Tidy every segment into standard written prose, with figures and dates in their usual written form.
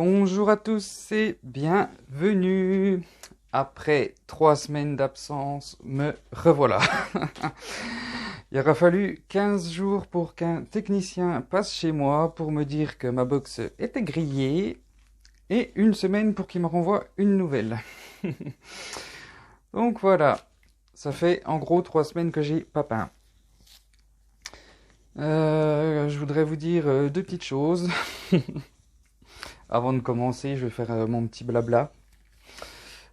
Bonjour à tous et bienvenue. Après 3 semaines d'absence, me revoilà. Il aura fallu 15 jours pour qu'un technicien passe chez moi pour me dire que ma box était grillée et une semaine pour qu'il me renvoie une nouvelle. Donc voilà, ça fait en gros 3 semaines que j'ai pas peint. Je voudrais vous dire deux petites choses. Avant de commencer, je vais faire mon petit blabla.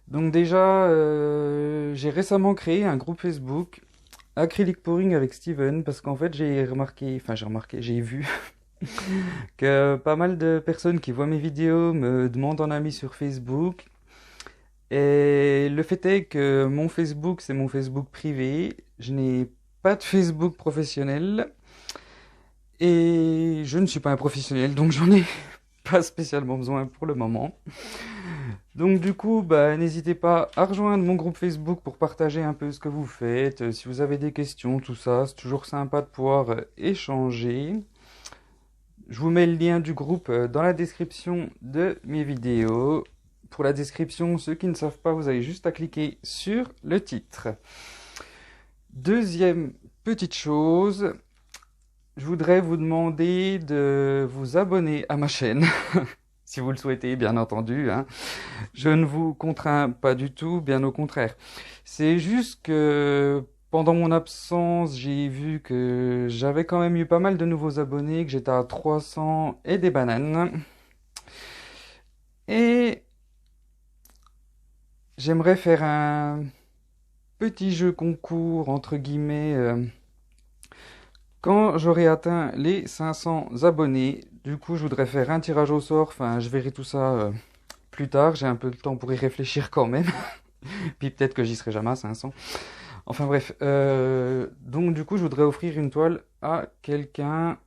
Donc déjà, j'ai récemment créé un groupe Facebook Acrylic Pouring avec Steven parce qu'en fait j'ai vu que pas mal de personnes qui voient mes vidéos me demandent en ami sur Facebook. Et le fait est que mon Facebook, c'est mon Facebook privé. Je n'ai pas de Facebook professionnel et je ne suis pas un professionnel, donc j'en ai pas spécialement besoin pour le moment. Donc du coup, bah, n'hésitez pas à rejoindre mon groupe Facebook pour partager un peu ce que vous faites. Si vous avez des questions, tout ça, c'est toujours sympa de pouvoir échanger. Je vous mets le lien du groupe dans la description de mes vidéos. Pour la description, ceux qui ne savent pas, vous avez juste à cliquer sur le titre. Deuxième petite chose, je voudrais vous demander de vous abonner à ma chaîne, si vous le souhaitez, bien entendu, hein. Je ne vous contrains pas du tout, bien au contraire. C'est juste que pendant mon absence, j'ai vu que j'avais quand même eu pas mal de nouveaux abonnés, que j'étais à 300 et des bananes. Et j'aimerais faire un petit jeu concours, entre guillemets, quand j'aurai atteint les 500 abonnés. Du coup, je voudrais faire un tirage au sort, enfin, je verrai tout ça plus tard, j'ai un peu de temps pour y réfléchir quand même. Puis peut-être que j'y serai jamais à 500. Enfin bref, donc du coup je voudrais offrir une toile à quelqu'un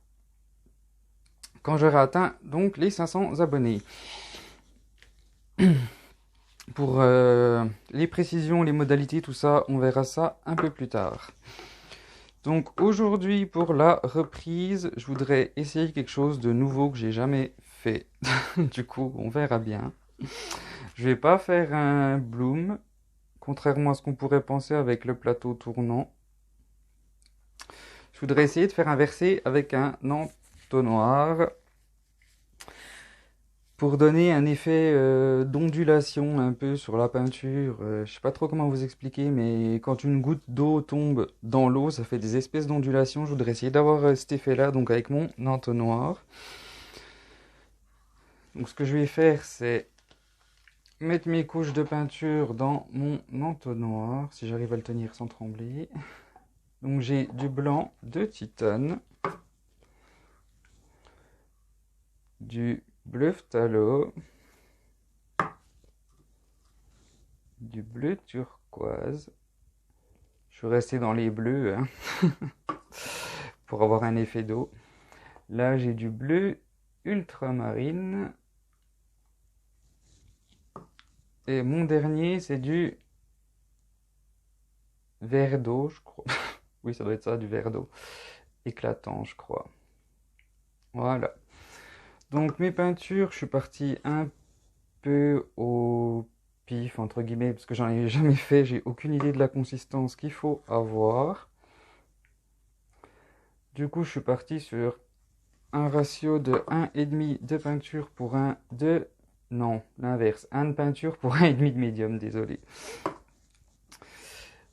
quand j'aurai atteint donc les 500 abonnés. Pour les précisions, les modalités, tout ça, on verra ça un peu plus tard. Donc aujourd'hui pour la reprise, je voudrais essayer quelque chose de nouveau que j'ai jamais fait. Du coup, on verra bien. Je vais pas faire un bloom, contrairement à ce qu'on pourrait penser avec le plateau tournant. Je voudrais essayer de faire un verset avec un entonnoir pour donner un effet d'ondulation un peu sur la peinture. Je sais pas trop comment vous expliquer, mais quand une goutte d'eau tombe dans l'eau, ça fait des espèces d'ondulations. Je voudrais essayer d'avoir cet effet-là, donc avec mon entonnoir. Donc ce que je vais faire, c'est mettre mes couches de peinture dans mon entonnoir, si j'arrive à le tenir sans trembler. Donc j'ai du blanc de titane, du bleu phthalo, du bleu turquoise. Je suis resté dans les bleus hein, pour avoir un effet d'eau. Là, j'ai du bleu ultramarine. Et mon dernier, c'est du vert d'eau, je crois. Oui, ça doit être ça, du vert d'eau. Éclatant, je crois. Voilà. Donc, mes peintures, je suis parti un peu au pif, entre guillemets, parce que j'en ai jamais fait. J'ai aucune idée de la consistance qu'il faut avoir. Du coup, je suis parti sur un ratio de 1,5 de peinture pour un de... Non, l'inverse. Un de peinture pour 1,5 de médium, désolé.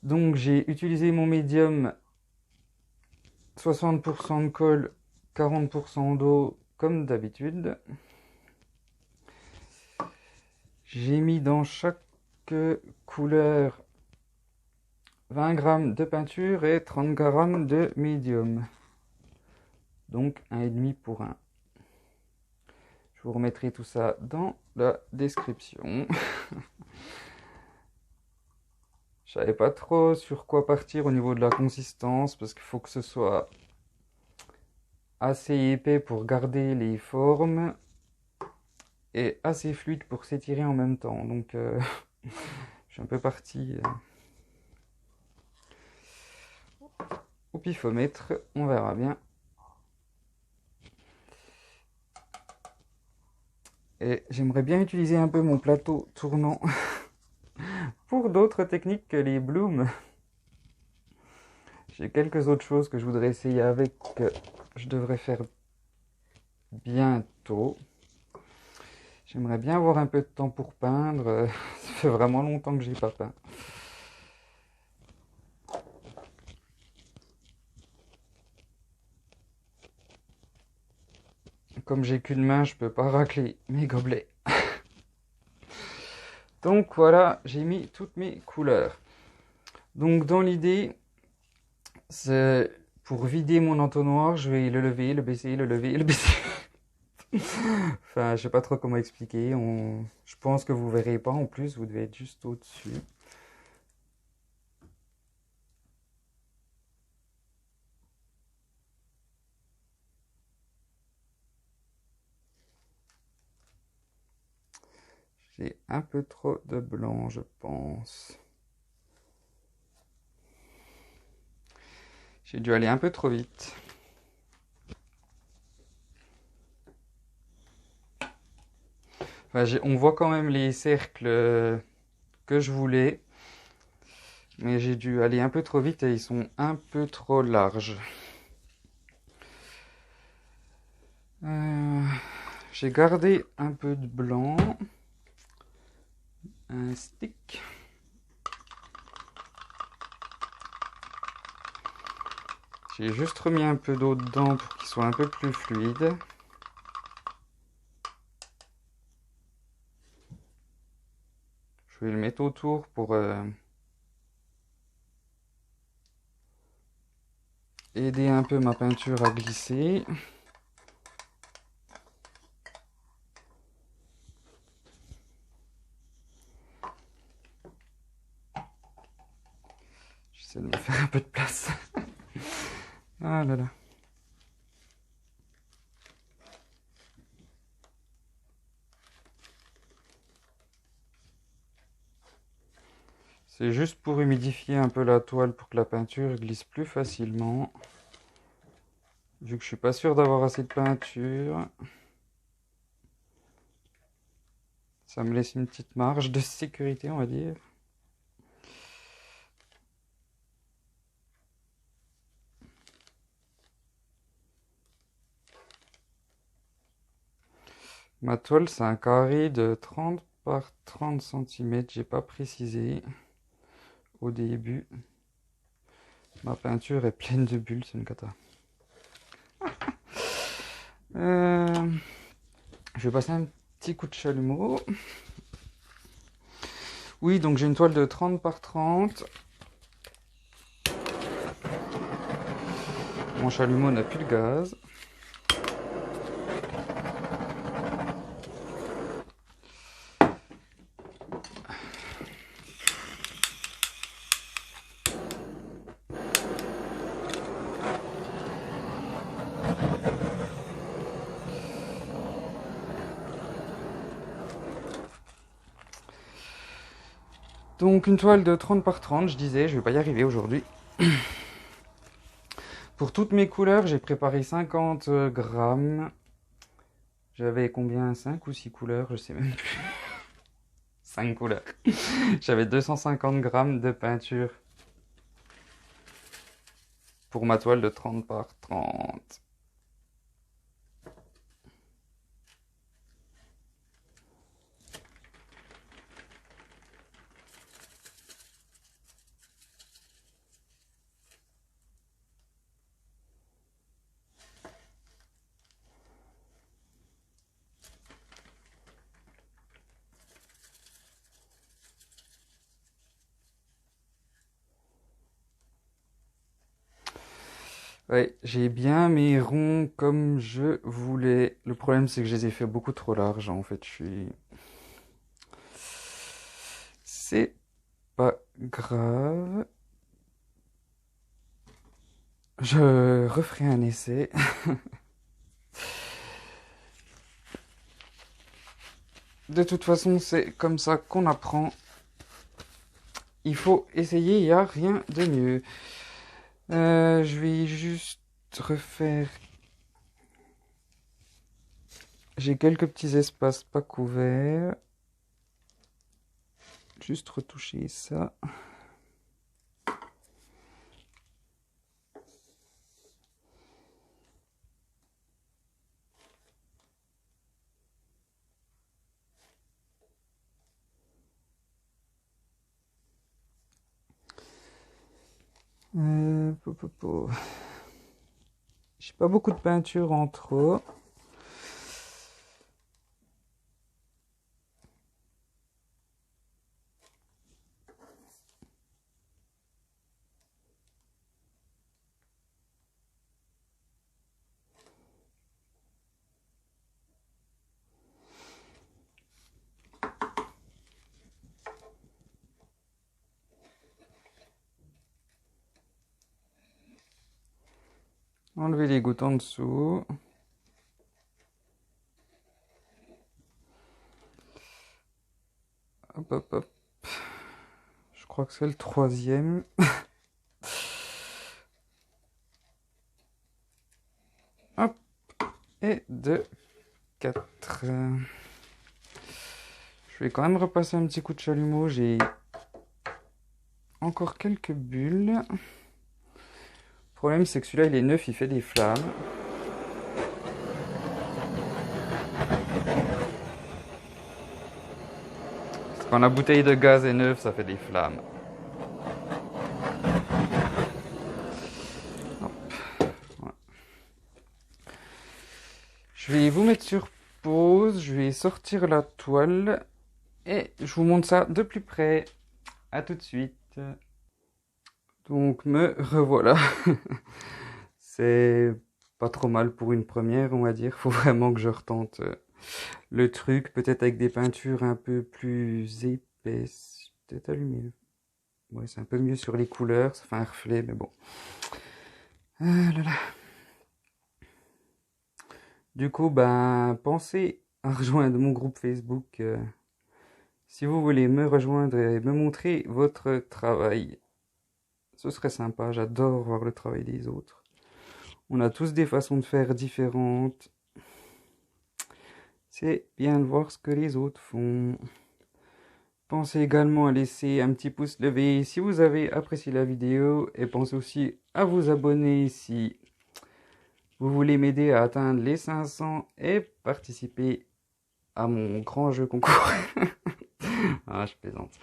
Donc j'ai utilisé mon médium 60% de colle, 40% d'eau comme d'habitude. J'ai mis dans chaque couleur 20 grammes de peinture et 30 grammes de médium. Donc 1,5 pour 1. Je vous remettrai tout ça dans la description. Je savais pas trop sur quoi partir au niveau de la consistance parce qu'il faut que ce soit assez épais pour garder les formes et assez fluide pour s'étirer en même temps. Donc je suis un peu parti au pifomètre, on verra bien. Et j'aimerais bien utiliser un peu mon plateau tournant pour d'autres techniques que les blooms. J'ai quelques autres choses que je voudrais essayer avec, que je devrais faire bientôt. J'aimerais bien avoir un peu de temps pour peindre. Ça fait vraiment longtemps que j'ai pas peint. Comme j'ai qu'une main, je peux pas racler mes gobelets. Donc voilà, j'ai mis toutes mes couleurs. Donc dans l'idée, c'est pour vider mon entonnoir, je vais le lever, le baisser, le lever, le baisser. Enfin, je sais pas trop comment expliquer. Je pense que vous verrez pas en plus, vous devez être juste au-dessus. J'ai un peu trop de blanc, je pense. J'ai dû aller un peu trop vite. Enfin, on voit quand même les cercles que je voulais. Mais j'ai dû aller un peu trop vite et ils sont un peu trop larges. J'ai gardé un peu de blanc. Un stick. J'ai juste remis un peu d'eau dedans pour qu'il soit un peu plus fluide. Je vais le mettre autour pour aider un peu ma peinture à glisser. J'essaie de me faire un peu de place. Ah là là. C'est juste pour humidifier un peu la toile pour que la peinture glisse plus facilement. Vu que je suis pas sûr d'avoir assez de peinture. Ça me laisse une petite marge de sécurité, on va dire. Ma toile, c'est un carré de 30 par 30 cm. J'ai pas précisé au début. Ma peinture est pleine de bulles, c'est une cata. Je vais passer un petit coup de chalumeau. Oui, donc j'ai une toile de 30 par 30. Mon chalumeau n'a plus de gaz. Donc une toile de 30 par 30, je disais, je vais pas y arriver aujourd'hui. Pour toutes mes couleurs, j'ai préparé 50 grammes. J'avais combien? 5 ou 6 couleurs? Je sais même plus. 5 couleurs. J'avais 250 grammes de peinture pour ma toile de 30 par 30. Ouais, j'ai bien mes ronds comme je voulais. Le problème, c'est que je les ai fait beaucoup trop larges, en fait. C'est pas grave. Je referai un essai. De toute façon, c'est comme ça qu'on apprend. Il faut essayer, il n'y a rien de mieux. Je vais juste refaire J'ai quelques petits espaces pas couverts. Juste retoucher ça. J'ai pas beaucoup de peinture en trop. Enlever les gouttes en dessous. Hop, hop, hop. Je crois que c'est le troisième. Hop. Et 2, 4. Je vais quand même repasser un petit coup de chalumeau. J'ai encore quelques bulles. Le problème, c'est que celui-là, il est neuf, il fait des flammes. Parce quand la bouteille de gaz est neuve, ça fait des flammes. Hop. Ouais. Je vais vous mettre sur pause. Je vais sortir la toile. Et je vous montre ça de plus près. À tout de suite. Donc me revoilà. C'est pas trop mal pour une première, on va dire. Faut vraiment que je retente le truc, peut-être avec des peintures un peu plus épaisses. Peut-être allumer. Ouais, c'est un peu mieux sur les couleurs, ça fait un reflet, mais bon. Ah là là. Du coup, ben, pensez à rejoindre mon groupe Facebook si vous voulez me rejoindre et me montrer votre travail. Ce serait sympa, j'adore voir le travail des autres. On a tous des façons de faire différentes. C'est bien de voir ce que les autres font. Pensez également à laisser un petit pouce levé si vous avez apprécié la vidéo. Et pensez aussi à vous abonner si vous voulez m'aider à atteindre les 500 et participer à mon grand jeu concours. Ah, je plaisante.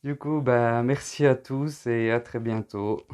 Du coup, bah, merci à tous et à très bientôt.